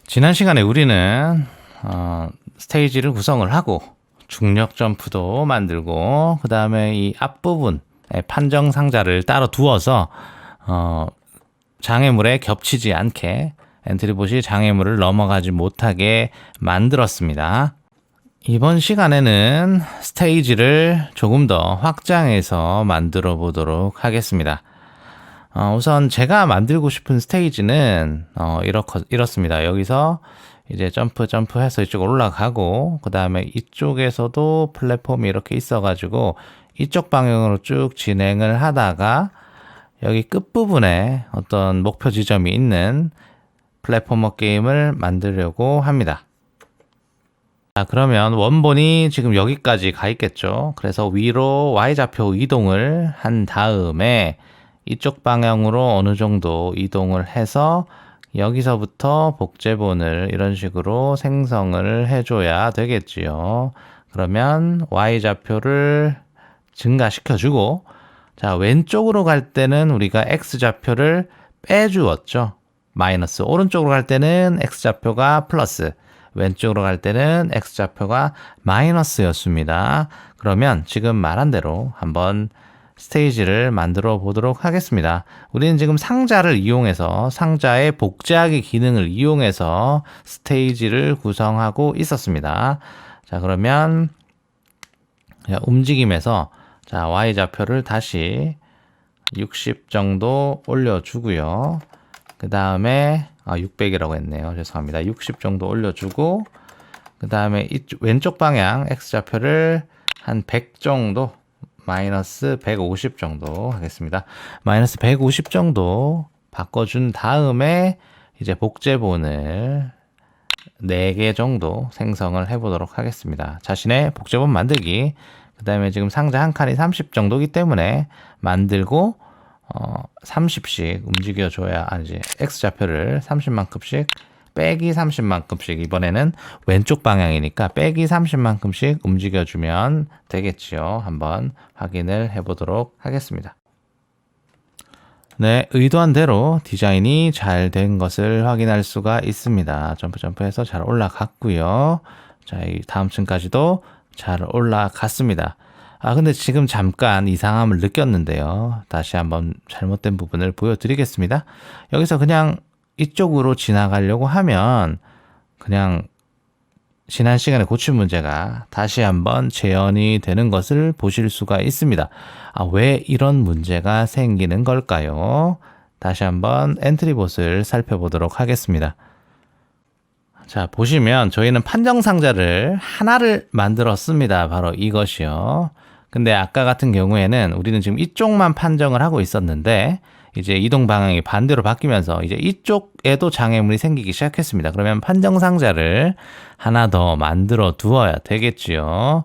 지난 시간에 우리는 스테이지를 구성을 하고 중력 점프도 만들고 그 다음에 이 앞부분에 판정 상자를 따로 두어서 장애물에 겹치지 않게 엔트리봇이 장애물을 넘어가지 못하게 만들었습니다. 이번 시간에는 스테이지를 조금 더 확장해서 만들어 보도록 하겠습니다. 우선 제가 만들고 싶은 스테이지는 이렇습니다. 여기서 이제 점프해서 이쪽으로 올라가고 그 다음에 이쪽에서도 플랫폼이 이렇게 있어가지고 이쪽 방향으로 쭉 진행을 하다가 여기 끝부분에 어떤 목표 지점이 있는 플랫포머 게임을 만들려고 합니다. 자, 그러면 원본이 지금 여기까지 가 있겠죠. 그래서 위로 Y좌표 이동을 한 다음에 이쪽 방향으로 어느 정도 이동을 해서 여기서부터 복제본을 이런 식으로 생성을 해줘야 되겠지요. 그러면 Y좌표를 증가시켜주고, 자, 왼쪽으로 갈 때는 우리가 X좌표를 빼주었죠. 마이너스. 오른쪽으로 갈 때는 X좌표가 플러스. 왼쪽으로 갈 때는 X좌표가 마이너스였습니다. 그러면 지금 말한 대로 한번 스테이지를 만들어 보도록 하겠습니다. 우리는 지금 상자를 이용해서 상자의 복제하기 기능을 이용해서 스테이지를 구성하고 있었습니다. 자, 그러면 움직임에서 자, Y좌표를 다시 60 정도 올려주고요. 그 다음에 600이라고 했네요. 죄송합니다. 60 정도 올려주고 그 다음에 왼쪽 방향 X좌표를 한 100 정도 마이너스 150 정도 하겠습니다. 마이너스 150 정도 바꿔준 다음에 이제 복제본을 4개 정도 생성을 해보도록 하겠습니다. 자신의 복제본 만들기. 그 다음에 지금 상자 한 칸이 30 정도이기 때문에 만들고 30씩 움직여줘야 아니지 X좌표를 30만큼씩 빼기 30만큼씩 이번에는 왼쪽 방향이니까 빼기 30만큼씩 움직여주면 되겠지요. 한번 확인을 해보도록 하겠습니다. 네, 의도한 대로 디자인이 잘 된 것을 확인할 수가 있습니다. 점프해서 잘 올라갔고요. 자, 이 다음 층까지도 잘 올라갔습니다. 근데 지금 잠깐 이상함을 느꼈는데요. 다시 한번 잘못된 부분을 보여드리겠습니다. 여기서 그냥 이쪽으로 지나가려고 하면 그냥 지난 시간에 고친 문제가 다시 한번 재현이 되는 것을 보실 수가 있습니다. 왜 이런 문제가 생기는 걸까요? 다시 한번 엔트리봇을 살펴보도록 하겠습니다. 자, 보시면 저희는 판정 상자를 하나를 만들었습니다. 바로 이것이요. 근데 아까 같은 경우에는 우리는 지금 이쪽만 판정을 하고 있었는데 이제 이동 방향이 반대로 바뀌면서 이제 이쪽에도 장애물이 생기기 시작했습니다. 그러면 판정 상자를 하나 더 만들어 두어야 되겠지요.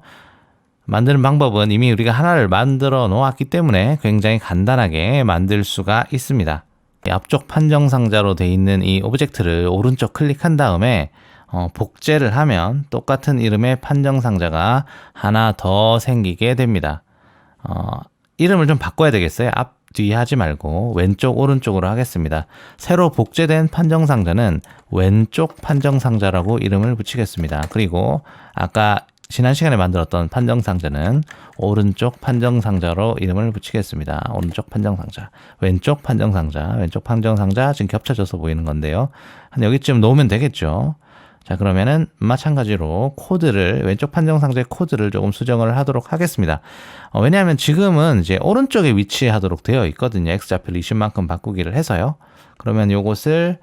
만드는 방법은 이미 우리가 하나를 만들어 놓았기 때문에 굉장히 간단하게 만들 수가 있습니다. 앞쪽 판정 상자로 되어 있는 이 오브젝트를 오른쪽 클릭한 다음에 복제를 하면 똑같은 이름의 판정 상자가 하나 더 생기게 됩니다. 이름을 좀 바꿔야 되겠어요. 앞, 뒤 하지 말고 왼쪽, 오른쪽으로 하겠습니다. 새로 복제된 판정 상자는 왼쪽 판정 상자라고 이름을 붙이겠습니다. 그리고 아까 지난 시간에 만들었던 판정 상자는 오른쪽 판정 상자로 이름을 붙이겠습니다. 오른쪽 판정 상자, 왼쪽 판정 상자, 왼쪽 판정 상자 지금 겹쳐져서 보이는 건데요. 한 여기쯤 놓으면 되겠죠. 자, 그러면은 마찬가지로 코드를 왼쪽 판정 상자의 코드를 조금 수정을 하도록 하겠습니다. 왜냐하면 지금은 이제 오른쪽에 위치하도록 되어 있거든요. X좌표를 20만큼 바꾸기를 해서요. 그러면 요것을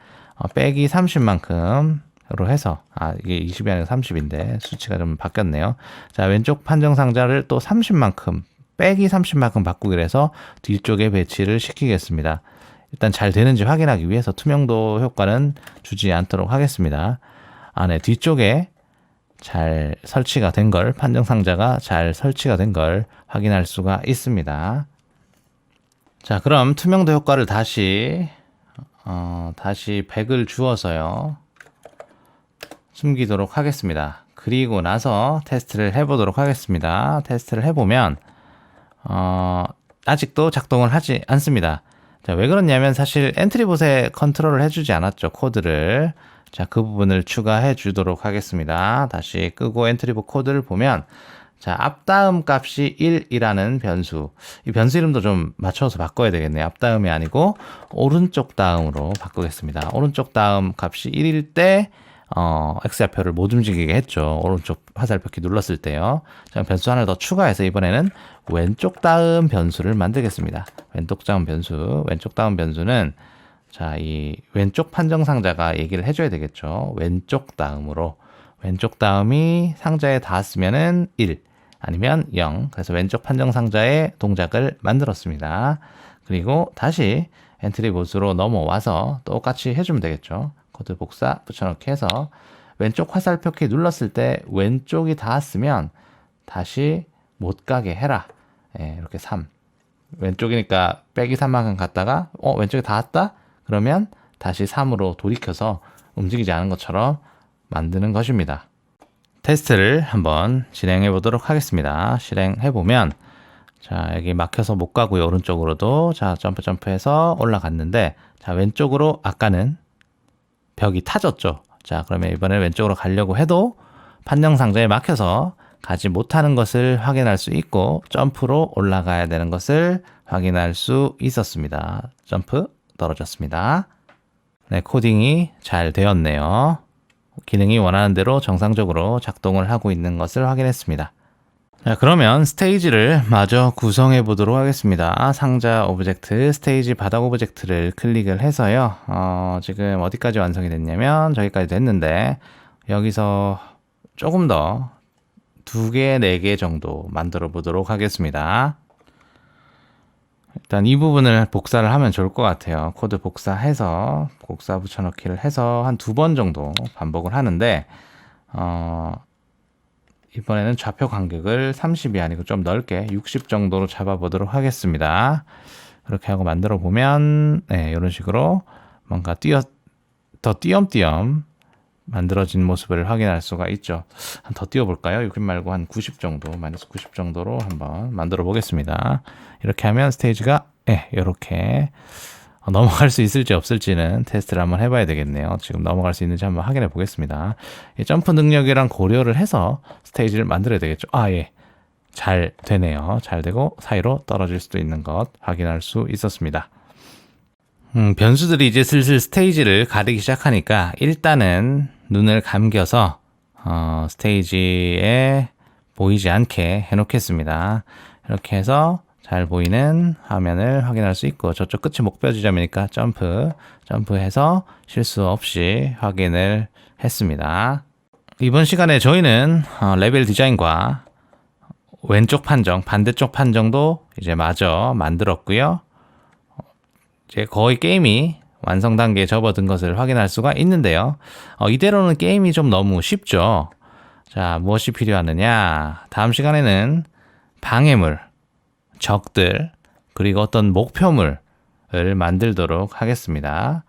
빼기 30만큼으로 해서 이게 20이 아니라 30인데 수치가 좀 바뀌었네요. 자, 왼쪽 판정 상자를 또 30만큼 빼기 30만큼 바꾸기를 해서 뒤쪽에 배치를 시키겠습니다. 일단 잘 되는지 확인하기 위해서 투명도 효과는 주지 않도록 하겠습니다. 안에 뒤쪽에 잘 설치가 된 걸, 판정 상자가 잘 설치가 된 걸 확인할 수가 있습니다. 자, 그럼 투명도 효과를 다시 100을 주어서요. 숨기도록 하겠습니다. 그리고 나서 테스트를 해보도록 하겠습니다. 테스트를 해보면 아직도 작동을 하지 않습니다. 자, 왜 그러냐면 사실 엔트리봇에 컨트롤을 해주지 않았죠. 코드를. 자, 그 부분을 추가해 주도록 하겠습니다. 다시 끄고 엔트리북 코드를 보면 자, 앞다음 값이 1이라는 변수. 이 변수 이름도 좀 맞춰서 바꿔야 되겠네요. 앞다음이 아니고 오른쪽 다음으로 바꾸겠습니다. 오른쪽 다음 값이 1일 때 X좌표를 못 움직이게 했죠. 오른쪽 화살표 키 눌렀을 때요. 자, 변수 하나를 더 추가해서 이번에는 왼쪽 다음 변수를 만들겠습니다. 왼쪽 다음 변수. 왼쪽 다음 변수는 자, 이 왼쪽 판정 상자가 얘기를 해줘야 되겠죠. 왼쪽 다음으로. 왼쪽 다음이 상자에 닿았으면은 1 아니면 0. 그래서 왼쪽 판정 상자의 동작을 만들었습니다. 그리고 다시 엔트리 보스로 넘어와서 똑같이 해주면 되겠죠. 코드 복사 붙여넣기 해서 왼쪽 화살표 키 눌렀을 때 왼쪽이 닿았으면 다시 못 가게 해라. 예, 이렇게 3. 왼쪽이니까 빼기 3만큼 갔다가 왼쪽에 닿았다? 그러면 다시 3으로 돌이켜서 움직이지 않은 것처럼 만드는 것입니다. 테스트를 한번 진행해 보도록 하겠습니다. 실행해 보면 자, 여기 막혀서 못 가고요. 오른쪽으로도 자, 점프해서 올라갔는데 자, 왼쪽으로 아까는 벽이 타졌죠. 자, 그러면 이번에 왼쪽으로 가려고 해도 판정 상자에 막혀서 가지 못하는 것을 확인할 수 있고 점프로 올라가야 되는 것을 확인할 수 있었습니다. 점프 떨어졌습니다. 네, 코딩이 잘 되었네요. 기능이 원하는 대로 정상적으로 작동을 하고 있는 것을 확인했습니다. 자, 그러면 스테이지를 마저 구성해 보도록 하겠습니다. 상자 오브젝트, 스테이지 바닥 오브젝트를 클릭을 해서요. 지금 어디까지 완성이 됐냐면 저기까지 됐는데 여기서 조금 더 2개, 4개 정도 만들어 보도록 하겠습니다. 일단 이 부분을 복사를 하면 좋을 것 같아요. 코드 복사해서 복사 붙여넣기를 해서 한 2번 정도 반복을 하는데 이번에는 좌표 간격을 30이 아니고 좀 넓게 60 정도로 잡아보도록 하겠습니다. 그렇게 하고 만들어 보면 네, 이런 식으로 뭔가 더 띄엄띄엄 만들어진 모습을 확인할 수가 있죠. 더 띄워볼까요? 60 말고 한 90 정도, 마이너스 90 정도로 한번 만들어 보겠습니다. 이렇게 하면 스테이지가 이렇게 넘어갈 수 있을지 없을지는 테스트를 한번 해봐야 되겠네요. 지금 넘어갈 수 있는지 한번 확인해 보겠습니다. 이 점프 능력이랑 고려를 해서 스테이지를 만들어야 되겠죠. 예. 잘 되네요. 잘 되고 사이로 떨어질 수도 있는 것 확인할 수 있었습니다. 변수들이 이제 슬슬 스테이지를 가리기 시작하니까 일단은 눈을 감겨서 스테이지에 보이지 않게 해놓겠습니다. 이렇게 해서 잘 보이는 화면을 확인할 수 있고 저쪽 끝이 목표 지점이니까 점프해서 실수 없이 확인을 했습니다. 이번 시간에 저희는 레벨 디자인과 왼쪽 판정, 반대쪽 판정도 이제 마저 만들었고요. 이제 거의 게임이 완성 단계에 접어든 것을 확인할 수가 있는데요. 이대로는 게임이 좀 너무 쉽죠. 자, 무엇이 필요하느냐? 다음 시간에는 방해물, 적들, 그리고 어떤 목표물을 만들도록 하겠습니다.